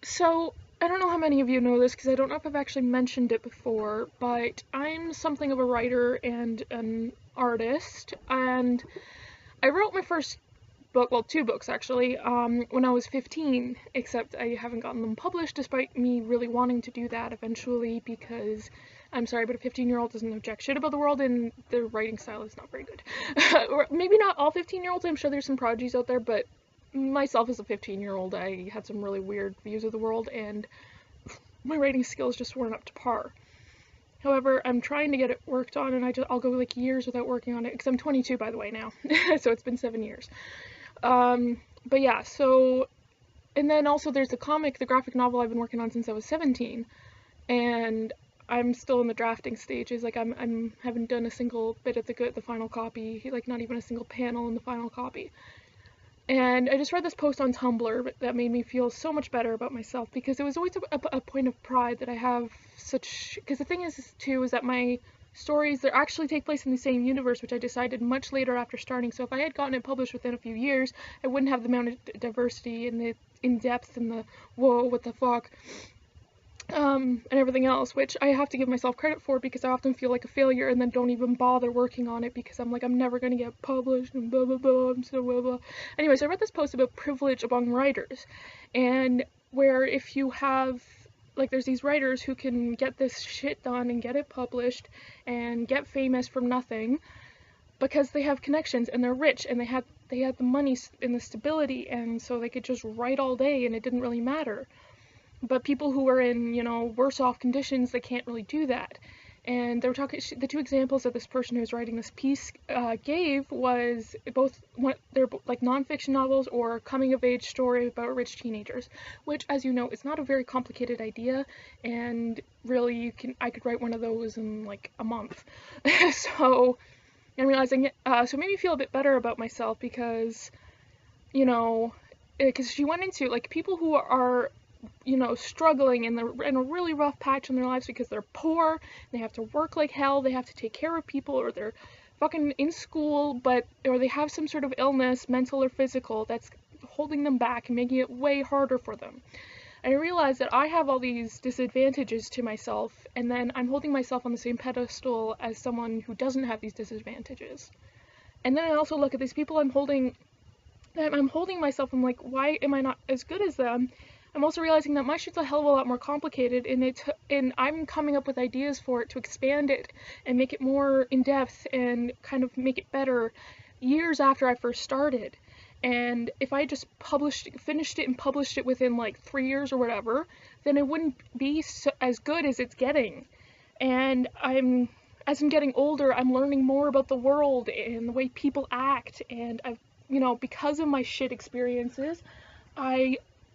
So, I don't know how many of you know this because I don't know if I've actually mentioned it before, but I'm something of a writer and an artist, and I wrote my first book, well, two books actually, when I was 15, except I haven't gotten them published despite me really wanting to do that eventually because, I'm sorry, but a 15-year-old doesn't know jack shit about the world and their writing style is not very good. Or maybe not all 15-year-olds, I'm sure there's some prodigies out there, but myself as a 15-year-old, I had some really weird views of the world and my writing skills just weren't up to par. However, I'm trying to get it worked on and I'll go like years without working on it because I'm 22 by the way now, so it's been 7 years. But yeah, so, and then also there's the graphic novel I've been working on since I was 17, and I'm still in the drafting stages. Like I'm haven't done a single bit of the final copy, like not even a single panel in the final copy. And I just read this post on Tumblr that made me feel so much better about myself because it was always a point of pride that I have such, because the thing is too is that my stories, they actually take place in the same universe, which I decided much later after starting. So if I had gotten it published within a few years, I wouldn't have the amount of diversity and the in-depth and the whoa, what the fuck, and everything else, which I have to give myself credit for because I often feel like a failure and then don't even bother working on it because I'm like, I'm never gonna get published and blah blah blah, I'm so blah blah. Anyways, I read this post about privilege among writers, and where if you have, like, there's these writers who can get this shit done and get it published and get famous from nothing because they have connections and they're rich and they had the money and the stability, and so they could just write all day and it didn't really matter. But people who are in, worse off conditions, they can't really do that. And they were talking, the two examples that this person who was writing this piece gave was they're like nonfiction novels or coming of age story about rich teenagers, which, as you know, is not a very complicated idea, and really I could write one of those in like a month. So I'm realizing, so it made me feel a bit better about myself because, because she went into like people who are struggling and they're in a really rough patch in their lives because they're poor, they have to work like hell, they have to take care of people, or they're fucking in school, or they have some sort of illness, mental or physical, that's holding them back and making it way harder for them. And I realized that I have all these disadvantages to myself, and then I'm holding myself on the same pedestal as someone who doesn't have these disadvantages. And then I also look at these people I'm holding myself, I'm like, why am I not as good as them? I'm also realizing that my shit's a hell of a lot more complicated, and I'm coming up with ideas for it to expand it and make it more in-depth and kind of make it better years after I first started. And if I just finished it and published it within like 3 years or whatever, then it wouldn't be as good as it's getting. And as I'm getting older, I'm learning more about the world and the way people act, and because of my shit experiences,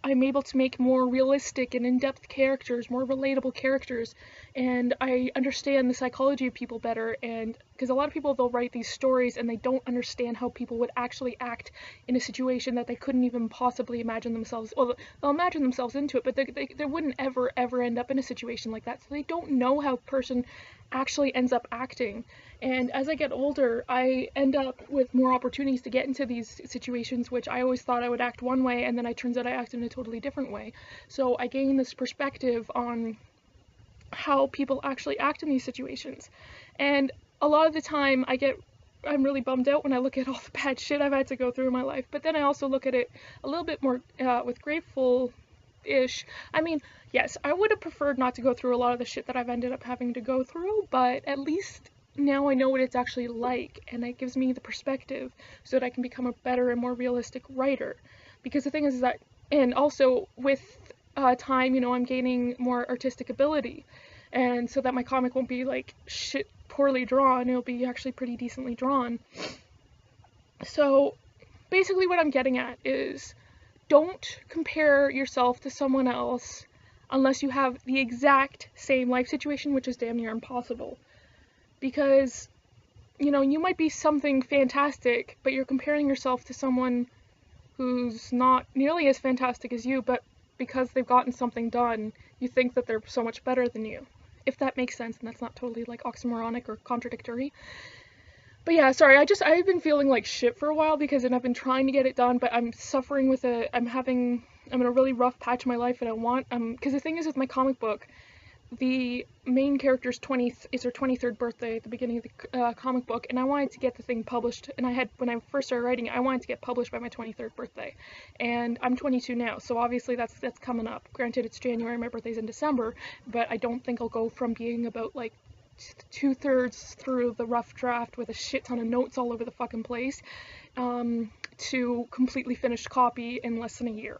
I'm able to make more realistic and in-depth characters, more relatable characters, and I understand the psychology of people better, and because a lot of people, they'll write these stories and they don't understand how people would actually act in a situation that they couldn't even possibly imagine themselves, well, they'll imagine themselves into it, but they wouldn't ever end up in a situation like that, so they don't know how a person actually ends up acting. And as I get older, I end up with more opportunities to get into these situations, which I always thought I would act one way, and then it turns out I act in a totally different way. So I gain this perspective on how people actually act in these situations. And a lot of the time I'm really bummed out when I look at all the bad shit I've had to go through in my life, but then I also look at it a little bit more with grateful-ish. I mean, yes, I would have preferred not to go through a lot of the shit that I've ended up having to go through, but at least now I know what it's actually like, and it gives me the perspective so that I can become a better and more realistic writer. Because the thing is that, and also with time, I'm gaining more artistic ability, and so that my comic won't be like shit poorly drawn, it'll be actually pretty decently drawn. So basically what I'm getting at is, don't compare yourself to someone else unless you have the exact same life situation, which is damn near impossible. Because, you might be something fantastic, but you're comparing yourself to someone who's not nearly as fantastic as you, but because they've gotten something done, you think that they're so much better than you. If that makes sense, and that's not totally like oxymoronic or contradictory. But yeah, sorry, I've been feeling like shit for a while and I've been trying to get it done, but I'm suffering with I'm in a really rough patch of my life, and because the thing is with my comic book, the main character's is her 23rd birthday at the beginning of the comic book, and I wanted to get the thing published, and when I first started writing it, I wanted to get published by my 23rd birthday, and I'm 22 now, so obviously that's coming up. Granted, it's January, my birthday's in December, but I don't think I'll go from being about like 2/3 through the rough draft with a shit ton of notes all over the fucking place, to completely finished copy in less than a year.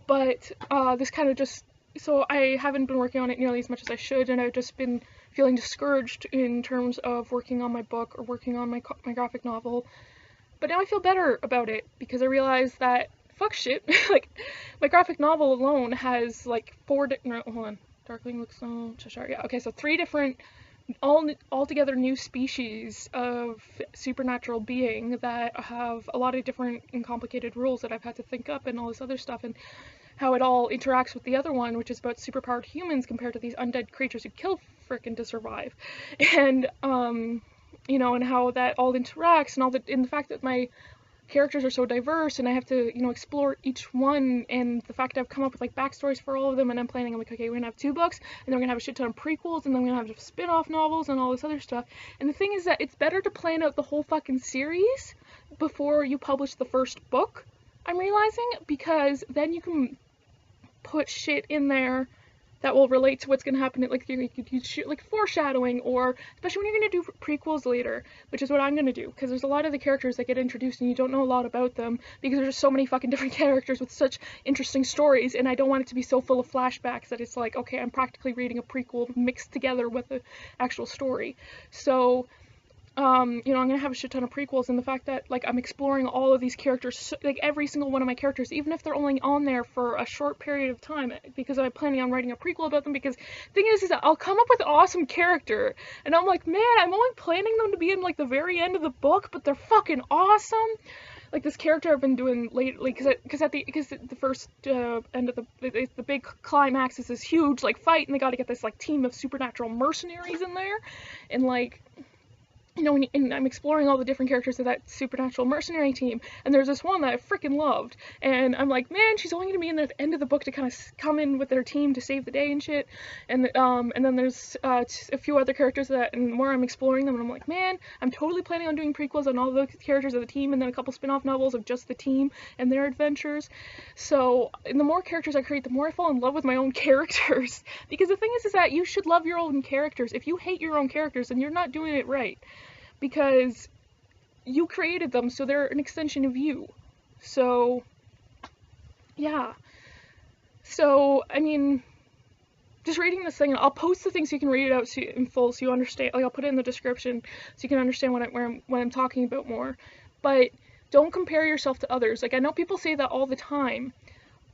But this kind of just, so I haven't been working on it nearly as much as I should, and I've just been feeling discouraged in terms of working on my book or working on my graphic novel. But now I feel better about it because I realized that fuck shit, like my graphic novel alone has like hold on. Darkling looks so Cheshire. Yeah, okay, so 3 different, altogether new species of supernatural being that have a lot of different and complicated rules that I've had to think up and all this other stuff, and how it all interacts with the other one, which is about superpowered humans compared to these undead creatures who kill frickin' to survive. And, you know, and how that all interacts, and the fact that my characters are so diverse, and I have to, you know, explore each one, and the fact that I've come up with like backstories for all of them, and I'm like, okay, we're gonna have 2 books, and then we're gonna have a shit ton of prequels, and then we're gonna have spin-off novels and all this other stuff. And the thing is that it's better to plan out the whole fucking series before you publish the first book, I'm realizing, because then you can put shit in there that will relate to what's going to happen. Like you could use like foreshadowing, or especially when you're going to do prequels later, which is what I'm going to do, because there's a lot of the characters that get introduced and you don't know a lot about them because there's just so many fucking different characters with such interesting stories, and I don't want it to be so full of flashbacks that it's like, okay, I'm practically reading a prequel mixed together with the actual story. So you know, I'm gonna have a shit ton of prequels, and the fact that like I'm exploring all of these characters, like every single one of my characters, even if they're only on there for a short period of time, because I'm planning on writing a prequel about them. Because the thing is that I'll come up with an awesome character, and I'm like, man, I'm only planning them to be in like the very end of the book, but they're fucking awesome. Like this character I've been doing lately, because the first end of the big climax is this huge like fight, and they got to get this like team of supernatural mercenaries in there, and like, you know, and I'm exploring all the different characters of that supernatural mercenary team, and there's this one that I freaking loved, and I'm like, man, she's only gonna be in there at the end of the book to kind of come in with their team to save the day and shit, and then there's a few other characters and where I'm exploring them, and I'm like, man, I'm totally planning on doing prequels on all the characters of the team, and then a couple spin-off novels of just the team and their adventures. So, and the more characters I create, the more I fall in love with my own characters, because the thing is that you should love your own characters. If you hate your own characters, then you're not doing it right, because you created them, so they're an extension of you. So, yeah. So, I mean, just reading this thing, and I'll post the things so you can read it out in full, so you understand. Like, I'll put it in the description so you can understand what I'm talking about more. But don't compare yourself to others. Like, I know people say that all the time,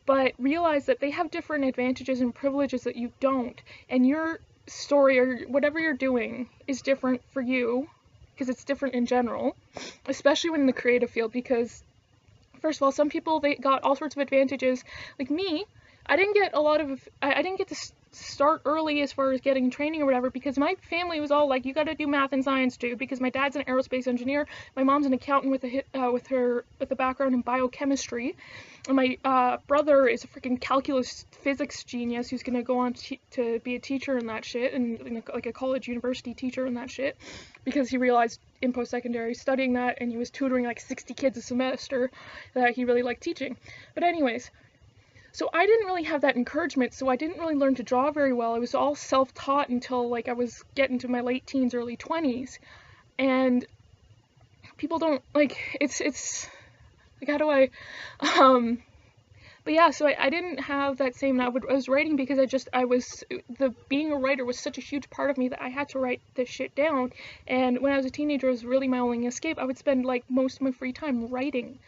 but realize that they have different advantages and privileges that you don't, and your story or whatever you're doing is different for you, because it's different in general, especially when in the creative field, because first of all, some people, they got all sorts of advantages. Like me, I didn't get to start early as far as getting training or whatever, because my family was all like, you got to do math and science too, because my dad's an aerospace engineer, my mom's an accountant with a background in biochemistry, and my brother is a freaking calculus physics genius who's gonna go on to be a teacher and that shit, and like a college university teacher and that shit, because he realized in post-secondary studying that, and he was tutoring like 60 kids a semester, that he really liked teaching. But anyways, so I didn't really have that encouragement, so I didn't really learn to draw very well. I was all self-taught until like I was getting to my late teens, early 20s, and people don't, like, it's like, how do I, but yeah, so I didn't have that same, I was writing because being a writer was such a huge part of me that I had to write this shit down, and when I was a teenager, it was really my only escape. I would spend like most of my free time writing.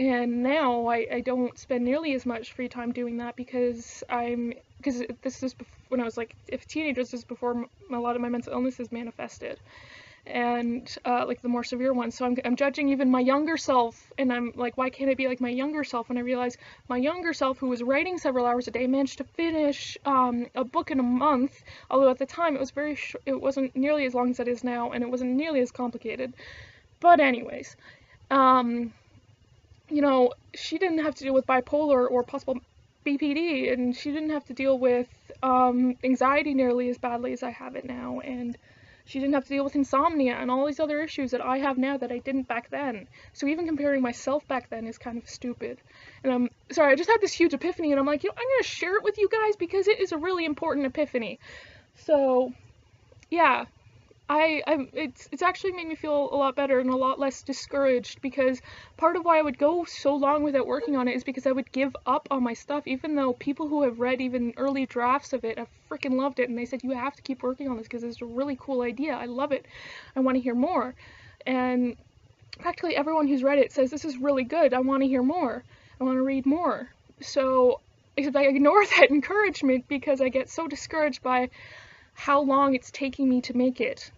And now I don't spend nearly as much free time doing that, because this is when I was like a teenager. This is before a lot of my mental illnesses manifested. and like the more severe ones. So I'm judging even my younger self, and I'm like, why can't I be like my younger self? And I realize my younger self, who was writing several hours a day, managed to finish a book in a month. Although at the time it was it wasn't nearly as long as it is now, and it wasn't nearly as complicated. But anyways, you know, she didn't have to deal with bipolar or possible BPD, and she didn't have to deal with anxiety nearly as badly as I have it now, and she didn't have to deal with insomnia and all these other issues that I have now that I didn't back then. So even comparing myself back then is kind of stupid. And I'm sorry, I just had this huge epiphany, and I'm like, you know, I'm gonna share it with you guys because it is a really important epiphany. So yeah, it's actually made me feel a lot better and a lot less discouraged, because part of why I would go so long without working on it is because I would give up on my stuff, even though people who have read even early drafts of it have freaking loved it, and they said, you have to keep working on this because it's a really cool idea. I love it. I want to hear more. And practically everyone who's read it says, this is really good. I want to hear more. I want to read more. So except I ignore that encouragement because I get so discouraged by how long it's taking me to make it.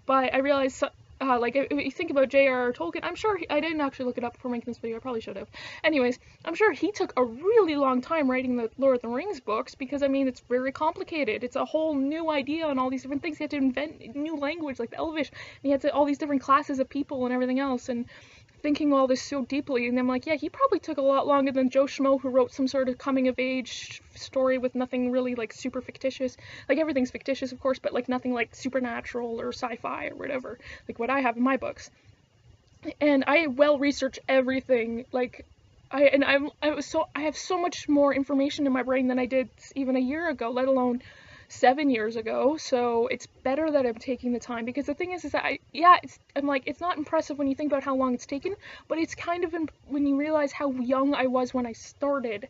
But I realized, like, if you think about J.R.R. Tolkien, I'm sure, I didn't actually look it up before making this video, I probably should have. Anyways, I'm sure he took a really long time writing the Lord of the Rings books, because, I mean, it's very complicated. It's a whole new idea and all these different things. He had to invent new language, like the Elvish, and he had to, all these different classes of people and everything else, and thinking all this so deeply. And I'm like, yeah, he probably took a lot longer than Joe Schmo, who wrote some sort of coming-of-age story with nothing really, like, super fictitious. Like, everything's fictitious, of course, but, like, nothing, like, supernatural or sci-fi or whatever, like what I have in my books. And I well-research everything, like, I have so much more information in my brain than I did even a year ago, let alone 7 years ago. So it's better that I'm taking the time, because the thing is that I'm like, it's not impressive when you think about how long it's taken, but it's kind of when you realize how young I was when I started,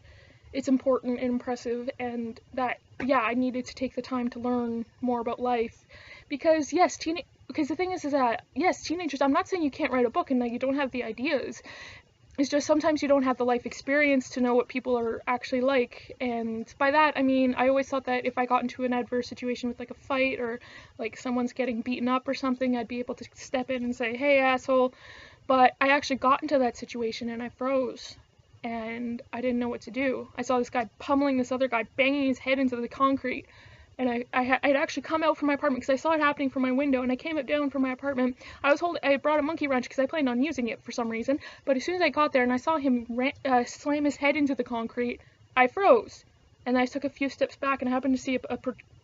it's important and impressive, and that, yeah, I needed to take the time to learn more about life. Because because the thing is that, yes, teenagers, I'm not saying you can't write a book and that you don't have the ideas. It's just sometimes you don't have the life experience to know what people are actually like. And by that, I mean, I always thought that if I got into an adverse situation with, like, a fight or, like, someone's getting beaten up or something, I'd be able to step in and say, hey, asshole. But I actually got into that situation and I froze. And I didn't know what to do. I saw this guy pummeling this other guy, banging his head into the concrete. And I'd actually come out from my apartment because I saw it happening from my window, and I came down from my apartment. I brought a monkey wrench because I planned on using it for some reason, but as soon as I got there and I saw him slam his head into the concrete, I froze. And I took a few steps back, and I happened to see a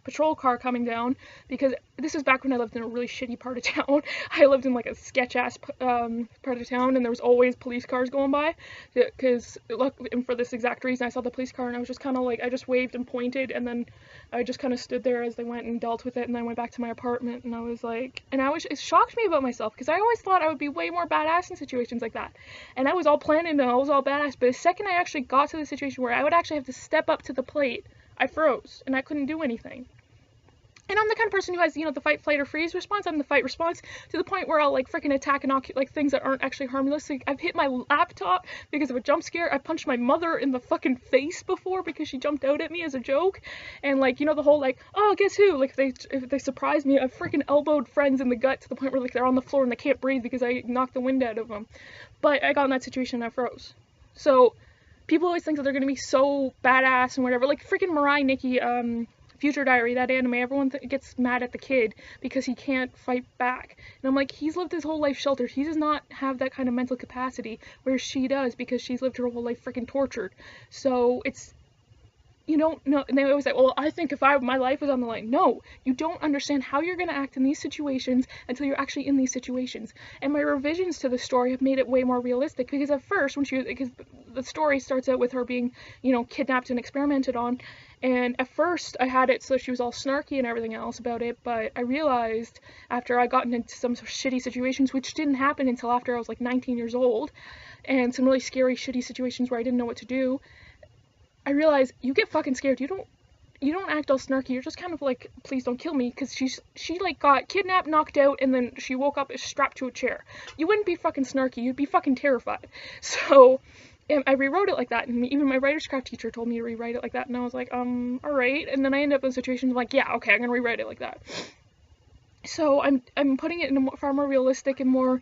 patrol car coming down, because this was back when I lived in a really shitty part of town. I lived in, like, a sketch-ass part of town, and there was always police cars going by, because, look, and for this exact reason, I saw the police car, and I was just kind of like, I just waved and pointed, and then I just kind of stood there as they went and dealt with it, and then I went back to my apartment, and I was like, it shocked me about myself, because I always thought I would be way more badass in situations like that, and I was all planned and I was all badass, but the second I actually got to the situation where I would actually have to step up to the plate, I froze, and I couldn't do anything. And I'm the kind of person who has, you know, the fight, flight, or freeze response. I'm the fight response to the point where I'll, like, freaking attack and like things that aren't actually harmless. Like, I've hit my laptop because of a jump scare. I punched my mother in the fucking face before because she jumped out at me as a joke. And, like, you know, the whole, like, oh, guess who? Like, if they surprise me, I've freaking elbowed friends in the gut to the point where, like, they're on the floor and they can't breathe because I knocked the wind out of them. But I got in that situation and I froze. So people always think that they're gonna be so badass and whatever. Like, freaking Mirai Nikki, Future Diary, that anime, everyone gets mad at the kid because he can't fight back. And I'm like, he's lived his whole life sheltered. He does not have that kind of mental capacity, whereas she does, because she's lived her whole life freaking tortured. So it's, you don't know, and they always say, well, I think if my life was on the line. No, you don't understand how you're going to act in these situations until you're actually in these situations. And my revisions to the story have made it way more realistic, because at first, because the story starts out with her being, you know, kidnapped and experimented on, and at first I had it so she was all snarky and everything else about it, but I realized after I got into some shitty situations, which didn't happen until after I was like 19 years old, and some really scary, shitty situations where I didn't know what to do, I realized you get fucking scared. You don't act all snarky. You're just kind of like, please don't kill me, because she like got kidnapped, knocked out, and then she woke up strapped to a chair. You wouldn't be fucking snarky. You'd be fucking terrified. So I rewrote it like that, and even my writer's craft teacher told me to rewrite it like that, and I was like, alright. And then I ended up in situations like, yeah, okay, I'm gonna rewrite it like that. So I'm putting it in a far more realistic and more,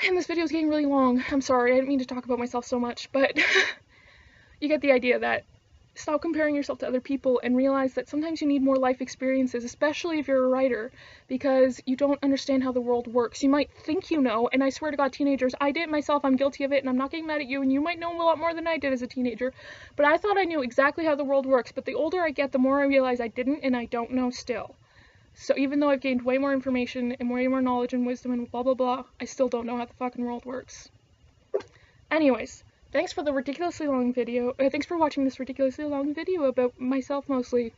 and this video is getting really long. I'm sorry, I didn't mean to talk about myself so much, but you get the idea that stop comparing yourself to other people and realize that sometimes you need more life experiences, especially if you're a writer, because you don't understand how the world works. You might think you know, and I swear to God, teenagers, I did it myself, I'm guilty of it, and I'm not getting mad at you, and you might know a lot more than I did as a teenager, but I thought I knew exactly how the world works, but the older I get, the more I realize I didn't, and I don't know still. So even though I've gained way more information and way more knowledge and wisdom and blah blah blah, I still don't know how the fucking world works. Anyways, thanks for the ridiculously long video. Thanks for watching this ridiculously long video about myself mostly.